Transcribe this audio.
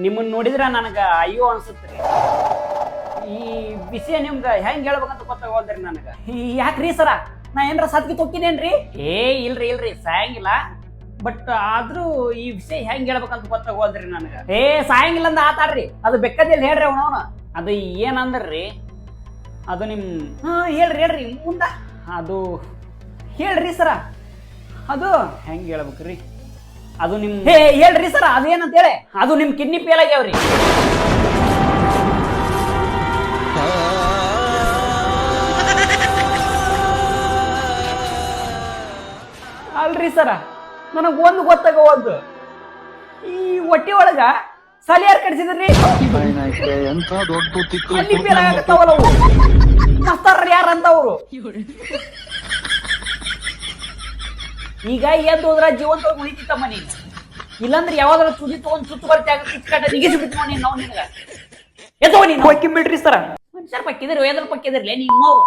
ನಿಮ್ಮನ್ನ ನೋಡಿದ್ರ ನನಗೆ ಅಯ್ಯೋ ಅನ್ಸುತ್ತೆ. ಈ ವಿಷಯ ನಿಮ್ಗೆ ಹೆಂಗ್ ಹೇಳ್ಬೇಕಂತ ಗೊತ್ತಾಗೋದ್ರಿ ನನಗೆ. ಯಾಕ್ರಿ ಸರ, ನಾ ಏನ್ರ ಸತ್ಕಿ ತೊಕ್ಕಿನೇನ್ರಿ? ಇಲ್ರಿ ಸಾಯಂಗಿಲ್ಲ. ಬಟ್ ಆದ್ರೂ ಈ ವಿಷಯ ಹೆಂಗ್ ಹೇಳ್ಬೇಕಂತ ಗೊತ್ತಾಗೋದ್ರಿ ನನಗೆ. ಸಾಯಂಗಿಲ್ಲ ಅಂದ ಆತಾಡ್ರಿ, ಅದು ಬೆಕ್ಕದಿಲ್ಲ ಹೇಳ್ರಿ ಅವನವನು. ಅದು ಏನಂದ್ರಿ, ಅದು ನಿಮ್ ಹೇಳ್ರಿ ಮುಂದ. ಅದು ಹೇಳ್ರಿ ಸರ, ಅದು ಹೆಂಗ್ ಹೇಳ್ಬೇಕ್ರಿ, ಅದು ನಿಮ್ ಹೇಳ್ರಿ ಸರ ಅದೇನಂತ ಹೇಳಿ. ಅದು ನಿಮ್ ಕಿಡ್ನಿ ಫೇಲ್ ಆಗ್ಯಾವ್ರಿ. ಅಲ್ರಿ ಸರ, ನನಗ್ ಒಂದು ಗೊತ್ತಾಗವಲ್ದು, ಈ ಹೊಟ್ಟಿ ಒಳಗ ಸಲಿ ಯಾರು ಕಡಿಸಿದ್ರಿ? ಅಲ್ಲಿ ಫೇಲ್ ಆಗತ್ತಾವಲ್ಲ ಅವು, ಮಸ್ತಾರ ಯಾರಂತವ್ರು. ಈಗ ಎದ್ದು ಹೋದ್ರ ಜೀವಂತ ಉಳಿತಿತ್ತಮ್ಮ ನೀನು. ಇಲ್ಲಾಂದ್ರೆ ಯಾವಾಗಾದ್ರೂ ತುದಿ ತಗೊಂಡ್ ಸುತ್ತು ಬರ್ತಿ ಕಿತ್ಕಟ್ಟ ನಿಗಿಸಿ ಬಿಟ್ಟು ನೀನು ನಾವು ನಿನಗ ಎತ್ತವ ನೀನು ಹೊಕ್ಕಿ ಬಿಡ್ರಿ ಸರ. ಮನುಷ್ಯರ ಪಕ್ಕಿದ್ರಿ ಎದ್ರ ಪಕ್ಕಿದ್ರಲ್ಲ ನಿಮ್ಮವ್ರು.